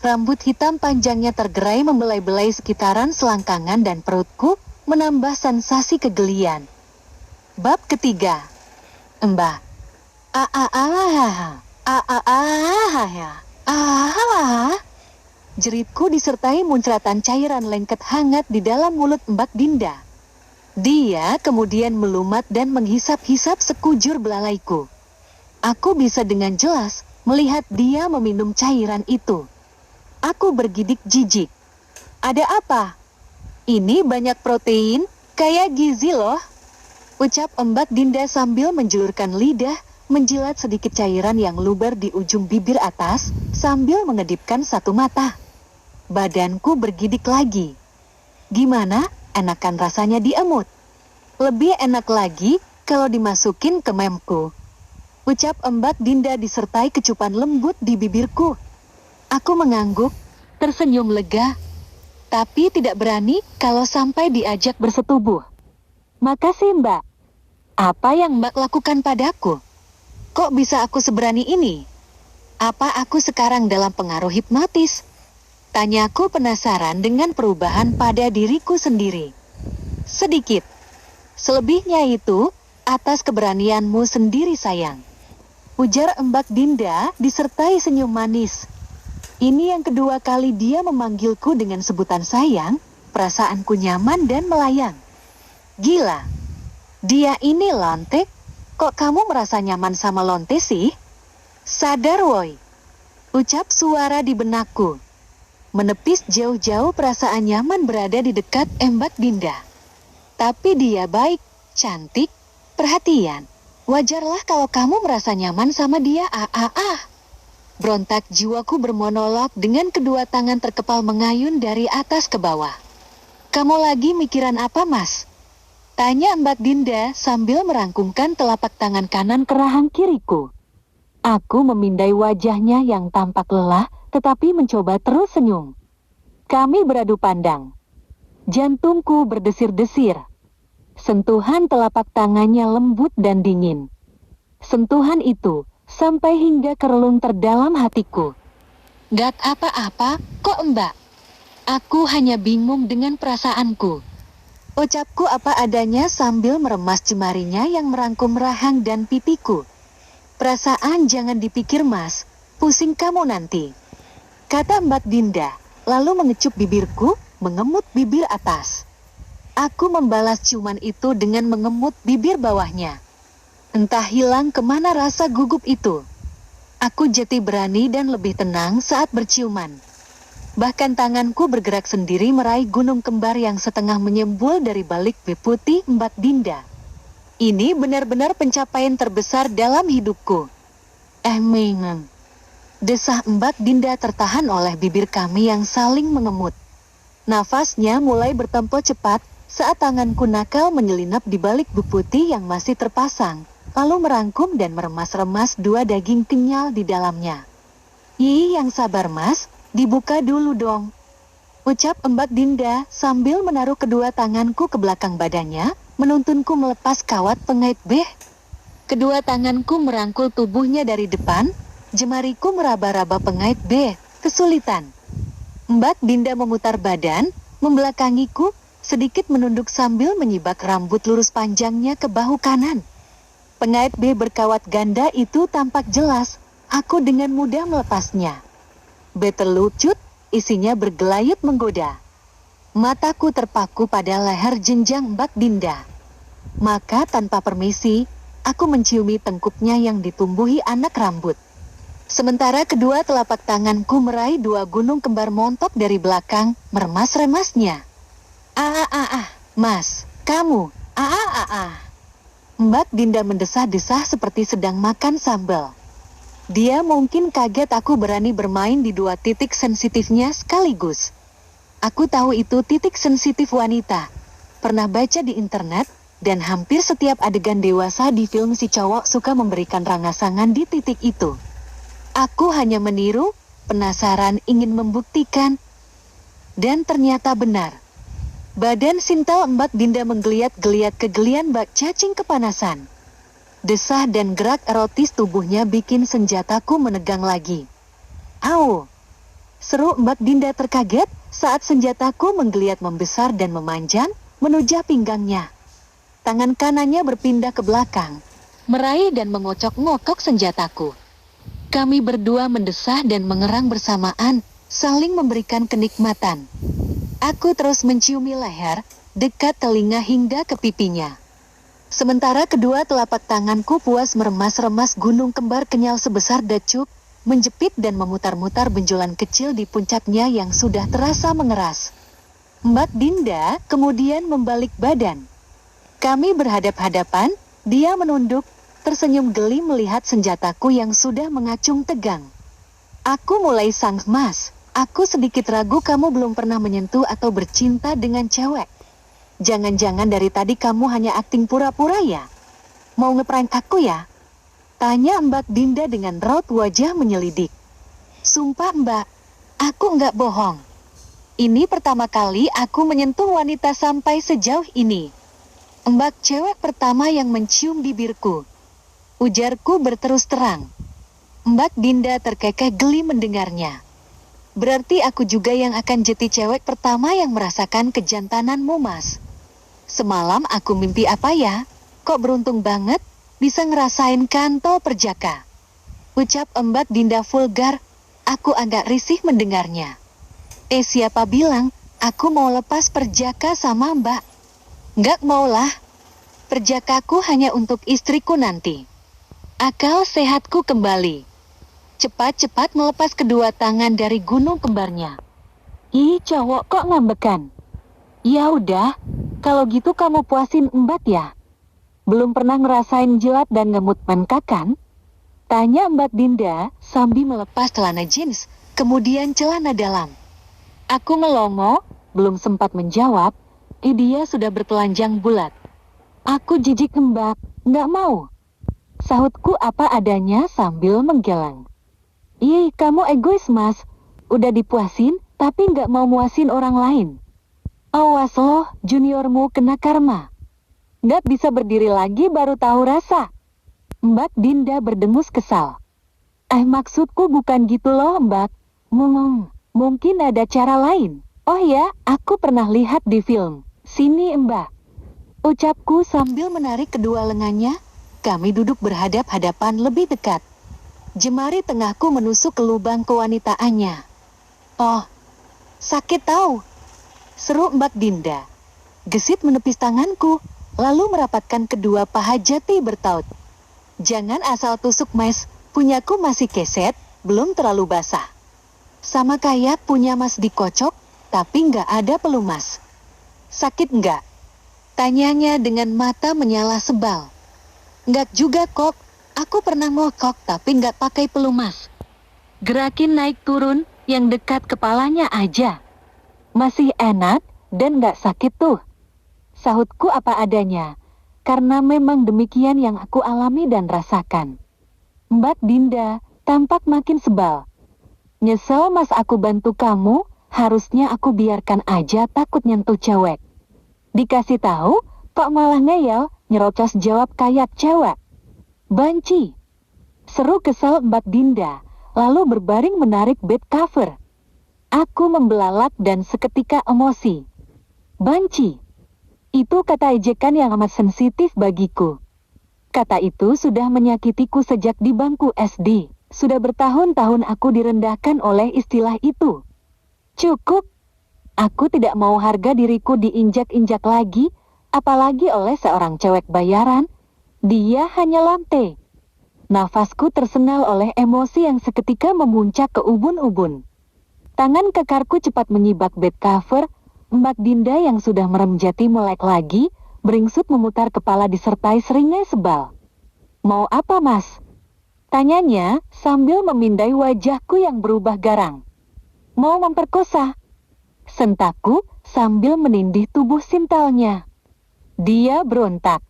rambut hitam panjangnya tergerai membelai-belai sekitaran selangkangan dan perutku, menambah sensasi kegelian. Bab ketiga. Mbak. Jeritku disertai muncratan cairan lengket hangat di dalam mulut Mbak Dinda. Dia kemudian melumat dan menghisap-hisap sekujur belalaiku. Aku bisa dengan jelas melihat dia meminum cairan itu. Aku bergidik jijik. Ada apa? Ini banyak protein, kayak gizi loh. Ucap Mbak Dinda sambil menjulurkan lidah, menjilat sedikit cairan yang luber di ujung bibir atas, sambil mengedipkan satu mata. Badanku bergidik lagi. Gimana? Enakan rasanya diemut. Lebih enak lagi kalau dimasukin ke memku. Ucap Mbak Dinda disertai kecupan lembut di bibirku. Aku mengangguk, tersenyum lega, tapi tidak berani kalau sampai diajak bersetubuh. Makasih mbak. Apa yang mbak lakukan padaku? Kok bisa aku seberani ini? Apa aku sekarang dalam pengaruh hipnotis? Tanyaku penasaran dengan perubahan pada diriku sendiri. Sedikit. Selebihnya itu, atas keberanianmu sendiri sayang. Ujar Mbak Dinda disertai senyum manis. Ini yang kedua kali dia memanggilku dengan sebutan sayang, perasaanku nyaman dan melayang. Gila. Dia ini lonte? Kok kamu merasa nyaman sama lonte sih? Sadar woi. Ucap suara di benakku. Menepis jauh-jauh perasaan nyaman berada di dekat Mbak Dinda. Tapi dia baik, cantik, perhatian. Wajarlah kalau kamu merasa nyaman sama dia. Berontak jiwaku bermonolog dengan kedua tangan terkepal mengayun dari atas ke bawah. Kamu lagi mikiran apa mas? Tanya Mbak Dinda sambil merangkumkan telapak tangan kanan ke rahang kiriku. Aku memindai wajahnya yang tampak lelah, tetapi mencoba terus senyum. Kami beradu pandang. Jantungku berdesir-desir. Sentuhan telapak tangannya lembut dan dingin. Sentuhan itu sampai hingga ke relung terdalam hatiku. Gak apa-apa, kok mbak? Aku hanya bingung dengan perasaanku. Ucapku apa adanya sambil meremas jemarinya yang merangkum rahang dan pipiku. Perasaan jangan dipikir mas, pusing kamu nanti. Kata Mbak Dinda, lalu mengecup bibirku, mengemut bibir atas. Aku membalas ciuman itu dengan mengemut bibir bawahnya. Entah hilang kemana rasa gugup itu. Aku jati berani dan lebih tenang saat berciuman. Bahkan tanganku bergerak sendiri meraih gunung kembar yang setengah menyembul dari balik pipi putih Mbak Dinda. Ini benar-benar pencapaian terbesar dalam hidupku. Meneng. Desah Mbak Dinda tertahan oleh bibir kami yang saling mengemut. Nafasnya mulai bertempo cepat saat tanganku nakal menyelinap di balik bu putih yang masih terpasang, lalu merangkum dan meremas-remas dua daging kenyal di dalamnya. Ih, yang sabar mas, dibuka dulu dong. Ucap Mbak Dinda sambil menaruh kedua tanganku ke belakang badannya, menuntunku melepas kawat pengait beh. Kedua tanganku merangkul tubuhnya dari depan, jemariku meraba-raba pengait beh, kesulitan. Mbak Dinda memutar badan, membelakangiku, sedikit menunduk sambil menyibak rambut lurus panjangnya ke bahu kanan. Pengait B berkawat ganda itu tampak jelas, aku dengan mudah melepasnya. B terlucut, isinya bergelayut menggoda. Mataku terpaku pada leher jenjang Mbak Dinda. Maka tanpa permisi, aku menciumi tengkuknya yang ditumbuhi anak rambut. Sementara kedua telapak tanganku meraih dua gunung kembar montok dari belakang, meremas-remasnya. Mas, kamu, Mbak Dinda mendesah-desah seperti sedang makan sambal. Dia mungkin kaget aku berani bermain di dua titik sensitifnya sekaligus. Aku tahu itu titik sensitif wanita. Pernah baca di internet, dan hampir setiap adegan dewasa di film si cowok suka memberikan rangsangan di titik itu. Aku hanya meniru, penasaran ingin membuktikan. Dan ternyata benar. Badan sintal Mbak Dinda menggeliat-geliat kegelian bak cacing kepanasan. Desah dan gerak erotis tubuhnya bikin senjataku menegang lagi. Au! Seru Mbak Dinda terkaget saat senjataku menggeliat membesar dan memanjang, menuju pinggangnya. Tangan kanannya berpindah ke belakang, meraih dan mengocok-ngokok senjataku. Kami berdua mendesah dan mengerang bersamaan, saling memberikan kenikmatan. Aku terus menciumi leher, dekat telinga hingga ke pipinya. Sementara kedua telapak tanganku puas meremas-remas gunung kembar kenyal sebesar dacuk, menjepit dan memutar-mutar benjolan kecil di puncaknya yang sudah terasa mengeras. Mbak Dinda kemudian membalik badan. Kami berhadap-hadapan, dia menunduk, tersenyum geli melihat senjataku yang sudah mengacung tegang. Aku mulai sang mas, aku sedikit ragu kamu belum pernah menyentuh atau bercinta dengan cewek. Jangan-jangan dari tadi kamu hanya akting pura-pura ya? Mau ngeprank aku ya? Tanya Mbak Dinda dengan raut wajah menyelidik. Sumpah Mbak, aku nggak bohong. Ini pertama kali aku menyentuh wanita sampai sejauh ini. Mbak cewek pertama yang mencium bibirku. Ujarku berterus terang. Mbak Dinda terkekeh geli mendengarnya. Berarti aku juga yang akan jadi cewek pertama yang merasakan kejantananmu mas. Semalam aku mimpi apa ya? Kok beruntung banget, bisa ngerasain kantol perjaka. Ucap Mbak Dinda vulgar, aku agak risih mendengarnya. Siapa bilang, aku mau lepas perjaka sama Mbak? Nggak maulah. Perjakaku hanya untuk istriku nanti. Akal sehatku kembali. Cepat-cepat melepas kedua tangan dari gunung kembarnya. Ih, cowok kok ngambekan? Ya udah, kalau gitu kamu puasin Mbak ya. Belum pernah ngerasain jilat dan ngemut menkak kan? Tanya Mbak Dinda sambil melepas celana jeans, kemudian celana dalam. Aku melongo, belum sempat menjawab, dia sudah bertelanjang bulat. Aku jijik Mbak, nggak mau. Sahutku apa adanya sambil menggeleng. Ih, kamu egois mas. Udah dipuasin, tapi nggak mau muasin orang lain. Awas loh, juniormu kena karma. Nggak bisa berdiri lagi baru tahu rasa. Mbak Dinda berdengus kesal. Maksudku bukan gitu loh Mbak. Mungkin ada cara lain. Oh ya, aku pernah lihat di film. Sini Mbak. Ucapku sambil menarik kedua lengannya. Kami duduk berhadap-hadapan lebih dekat. Jemari tengahku menusuk ke lubang kewanitaannya. Oh, sakit tahu. Seru Mbak Dinda. Gesit menepis tanganku, lalu merapatkan kedua paha jati bertaut. Jangan asal tusuk mas, punyaku masih keset, belum terlalu basah. Sama kayak punya mas dikocok, tapi nggak ada pelumas. Sakit nggak? Tanyanya dengan mata menyala sebal. Nggak juga kok, aku pernah ngokok tapi nggak pakai pelumas. Gerakin naik turun yang dekat kepalanya aja. Masih enak dan nggak sakit tuh. Sahutku apa adanya, karena memang demikian yang aku alami dan rasakan. Mbak Dinda tampak makin sebal. Nyesel mas aku bantu kamu, harusnya aku biarkan aja takut nyentuh cewek. Dikasih tahu, kok malah ngeyel, nyerocos jawab kayak cewek. Banci. Seru kesal Mbak Dinda, lalu berbaring menarik bed cover. Aku membelalak dan seketika emosi. Banci. Itu kata ejekan yang amat sensitif bagiku. Kata itu sudah menyakitiku sejak di bangku SD. Sudah bertahun-tahun aku direndahkan oleh istilah itu. Cukup. Aku tidak mau harga diriku diinjak-injak lagi, apalagi oleh seorang cewek bayaran. Dia hanya lantai. Nafasku tersengal oleh emosi yang seketika memuncak ke ubun-ubun. Tangan kekarku cepat menyibak bed cover. Mbak Dinda yang sudah merem jati melek lagi, beringsut memutar kepala disertai seringai sebal. Mau apa mas? Tanyanya sambil memindai wajahku yang berubah garang. Mau memperkosa? Sentakku sambil menindih tubuh sintalnya. Dia berontak.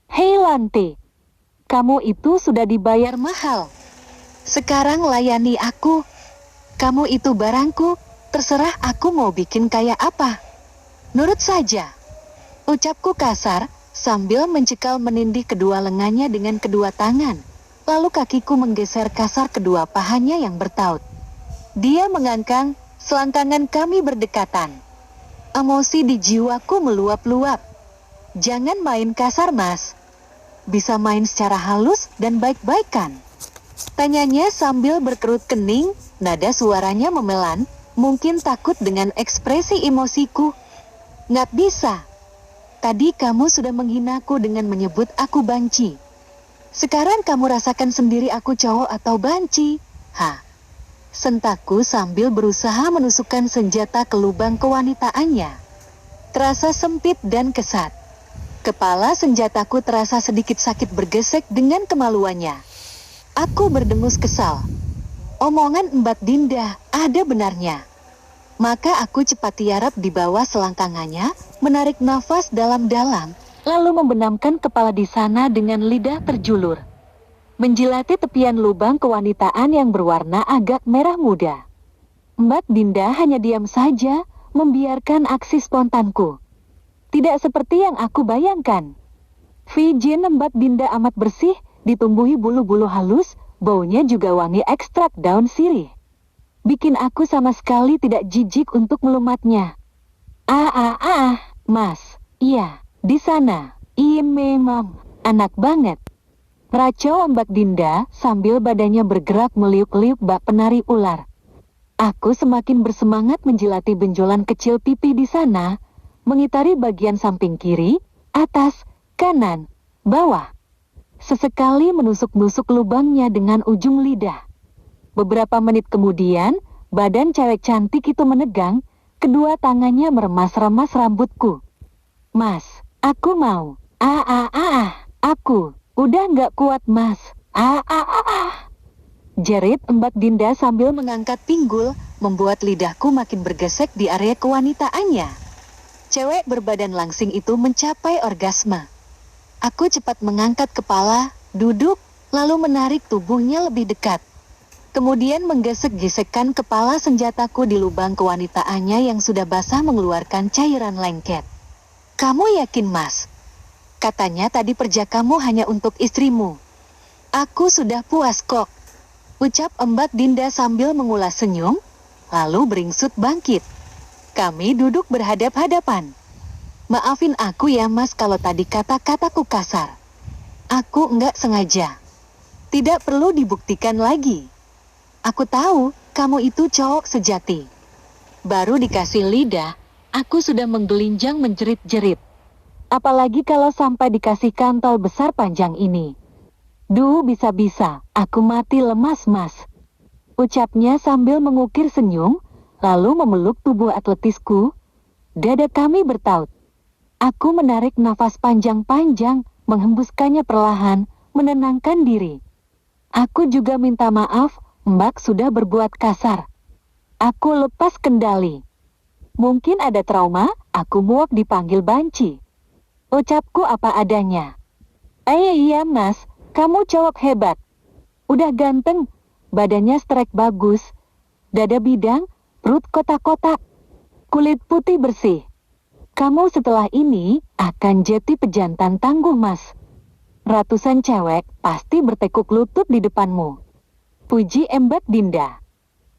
Hei Lanti, kamu itu sudah dibayar mahal. Sekarang layani aku. Kamu itu barangku, terserah aku mau bikin kayak apa. Nurut saja. Ucapku kasar, sambil mencekal menindih kedua lengannya dengan kedua tangan. Lalu kakiku menggeser kasar kedua pahanya yang bertaut. Dia mengangkang, selangkangan kami berdekatan. Emosi di jiwaku meluap-luap. Jangan main kasar mas. Bisa main secara halus dan baik-baikan. Tanyanya sambil berkerut kening, nada suaranya memelan, mungkin takut dengan ekspresi emosiku. Nggak bisa. Tadi kamu sudah menghinaku dengan menyebut aku banci. Sekarang kamu rasakan sendiri aku cowok atau banci. Hah? Sentakku sambil berusaha menusukkan senjata ke lubang kewanitaannya. Terasa sempit dan kesat. Kepala senjataku terasa sedikit sakit bergesek dengan kemaluannya. Aku berdengus kesal. Omongan Mbak Dinda ada benarnya. Maka aku cepat tiarap di bawah selangkangannya, menarik nafas dalam-dalam, lalu membenamkan kepala di sana dengan lidah terjulur. Menjilati tepian lubang kewanitaan yang berwarna agak merah muda. Mbak Dinda hanya diam saja, membiarkan aksi spontanku. Tidak seperti yang aku bayangkan. Vijin Mbak Dinda amat bersih, ditumbuhi bulu-bulu halus, baunya juga wangi ekstrak daun sirih. Bikin aku sama sekali tidak jijik untuk melumatnya. Mas, iya, di sana. Iya memang, anak banget. Racau Mbak Dinda sambil badannya bergerak meliuk-liuk bak penari ular. Aku semakin bersemangat menjilati benjolan kecil pipi di sana, mengitari bagian samping kiri, atas, kanan, bawah. Sesekali menusuk-nusuk lubangnya dengan ujung lidah. Beberapa menit kemudian, badan cewek cantik itu menegang, kedua tangannya meremas-remas rambutku. Mas, aku mau. Aku. Udah nggak kuat mas. Jerit Mbak Dinda sambil mengangkat pinggul, membuat lidahku makin bergesek di area kewanitaannya. Cewek berbadan langsing itu mencapai orgasme. Aku cepat mengangkat kepala, duduk, lalu menarik tubuhnya lebih dekat. Kemudian menggesek-gesekkan kepala senjataku di lubang kewanitaannya yang sudah basah mengeluarkan cairan lengket. Kamu yakin mas? Katanya tadi perjakamu hanya untuk istrimu. Aku sudah puas kok. Ucap Mbak Dinda sambil mengulas senyum, lalu beringsut bangkit. Kami duduk berhadap-hadapan. Maafin aku ya mas kalau tadi kata-kataku kasar. Aku enggak sengaja. Tidak perlu dibuktikan lagi. Aku tahu, kamu itu cowok sejati. Baru dikasih lidah, aku sudah menggelinjang menjerit-jerit. Apalagi kalau sampai dikasih kantol besar panjang ini. Duh bisa-bisa, aku mati lemas mas. Ucapnya sambil mengukir senyum, lalu memeluk tubuh atletisku. Dada kami bertaut. Aku menarik nafas panjang-panjang, menghembuskannya perlahan, menenangkan diri. Aku juga minta maaf, Mbak sudah berbuat kasar. Aku lepas kendali. Mungkin ada trauma, aku muak dipanggil banci. Ucapku apa adanya. Iya mas, kamu cowok hebat. Udah ganteng, badannya strek bagus, dada bidang, perut kotak-kotak, kulit putih bersih. Kamu setelah ini akan jadi pejantan tangguh mas. Ratusan cewek pasti bertekuk lutut di depanmu. Puji Mbak Dinda.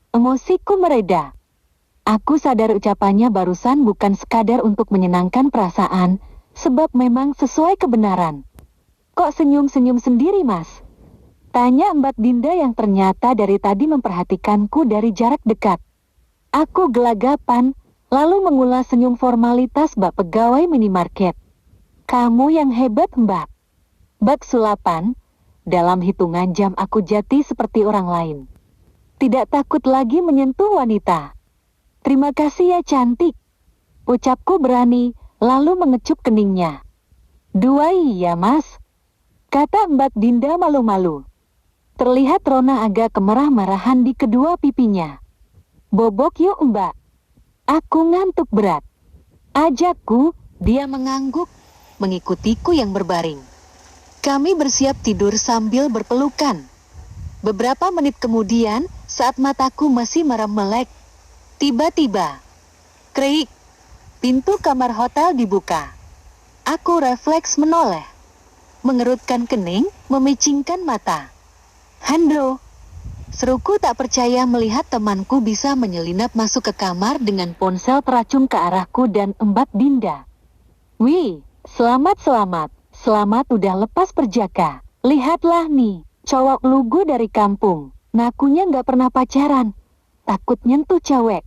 Emosiku mereda. Aku sadar ucapannya barusan bukan sekadar untuk menyenangkan perasaan, sebab memang sesuai kebenaran. Kok senyum-senyum sendiri mas? Tanya Mbak Dinda yang ternyata dari tadi memperhatikanku dari jarak dekat. Aku gelagapan, lalu mengulas senyum formalitas bak pegawai minimarket. Kamu yang hebat Mbak. Bak sulapan, dalam hitungan jam aku jati seperti orang lain. Tidak takut lagi menyentuh wanita. Terima kasih ya cantik. Ucapku berani, lalu mengecup keningnya. Dua iya mas. Kata Mbak Dinda malu-malu. Terlihat Rona agak kemerah-marahan di kedua pipinya. Bobok yuk Mbak. Aku ngantuk berat. Ajakku, dia mengangguk, mengikutiku yang berbaring. Kami bersiap tidur sambil berpelukan. Beberapa menit kemudian, saat mataku masih merem melek, tiba-tiba, kreik, pintu kamar hotel dibuka. Aku refleks menoleh, mengerutkan kening, memicingkan mata. Hendro, seruku tak percaya melihat temanku bisa menyelinap masuk ke kamar dengan ponsel teracung ke arahku dan Mbak Dinda. Wih, selamat udah lepas perjaka. Lihatlah nih, cowok lugu dari kampung, ngakunya nggak pernah pacaran, takut nyentuh cewek.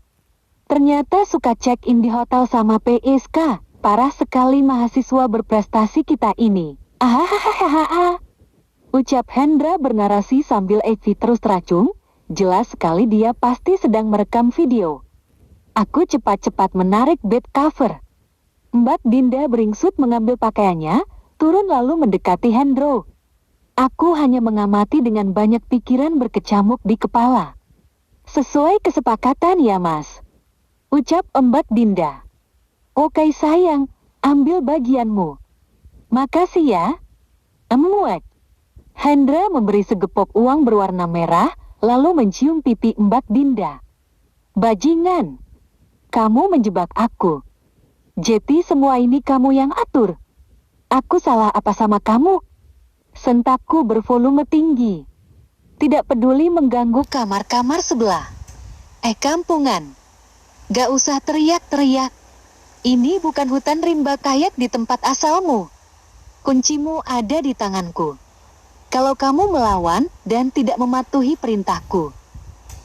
Ternyata suka check-in di hotel sama PSK. Parah sekali mahasiswa berprestasi kita ini. Ahahaha. Ucap Hendra bernarasi sambil Eci terus teracung. Jelas sekali dia pasti sedang merekam video. Aku cepat-cepat menarik bed cover. Mbak Dinda beringsut mengambil pakaiannya, turun lalu mendekati Hendro. Aku hanya mengamati dengan banyak pikiran berkecamuk di kepala. Sesuai kesepakatan ya mas. Ucap Mbak Dinda. Oke sayang, ambil bagianmu. Makasih ya. Emuek. Hendra memberi segepok uang berwarna merah, lalu mencium pipi Mbak Dinda. Bajingan. Kamu menjebak aku. Jadi semua ini kamu yang atur. Aku salah apa sama kamu? Sentakku bervolume tinggi. Tidak peduli mengganggu kamar-kamar sebelah. Kampungan. Gak usah teriak-teriak. Ini bukan hutan rimba kayak di tempat asalmu. Kuncimu ada di tanganku. Kalau kamu melawan dan tidak mematuhi perintahku,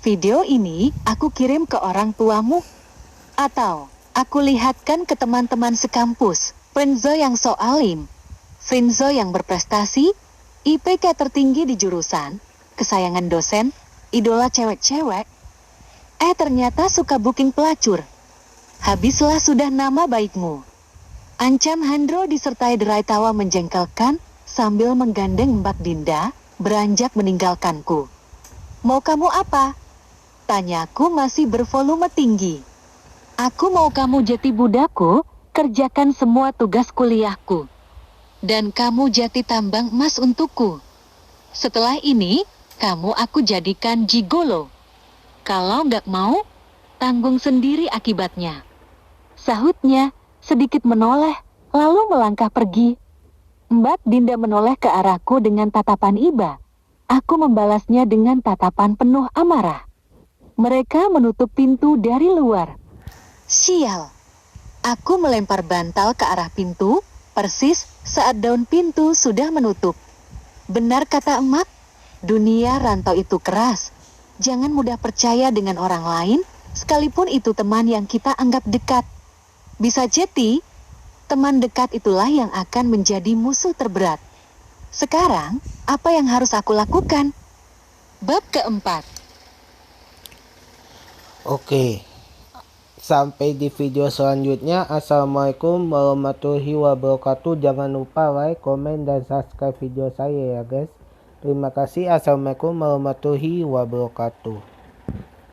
video ini aku kirim ke orang tuamu. Atau aku lihatkan ke teman-teman sekampus. Frenzo yang so alim, Frenzo yang berprestasi, IPK tertinggi di jurusan, kesayangan dosen, idola cewek-cewek. Ternyata suka booking pelacur. Habislah sudah nama baikmu. Ancam Hendro disertai derai tawa menjengkelkan sambil menggandeng Mbak Dinda, beranjak meninggalkanku. Mau kamu apa? Tanyaku masih bervolume tinggi. Aku mau kamu jadi budakku, kerjakan semua tugas kuliahku. Dan kamu jadi tambang emas untukku. Setelah ini, kamu aku jadikan gigolo. Kalau nggak mau, tanggung sendiri akibatnya. Sahutnya, sedikit menoleh, lalu melangkah pergi. Mbak Dinda menoleh ke arahku dengan tatapan iba. Aku membalasnya dengan tatapan penuh amarah. Mereka menutup pintu dari luar. Sial. Aku melempar bantal ke arah pintu, persis saat daun pintu sudah menutup. Benar kata emak, dunia rantau itu keras. Jangan mudah percaya dengan orang lain, sekalipun itu teman yang kita anggap dekat. Bisa jadi, teman dekat itulah yang akan menjadi musuh terberat. Sekarang, apa yang harus aku lakukan? Bab keempat. Oke, Sampai di video selanjutnya. Assalamualaikum warahmatullahi wabarakatuh. Jangan lupa like, komen, dan subscribe video saya ya guys. Terima kasih. Assalamualaikum warahmatullahi wabarakatuh.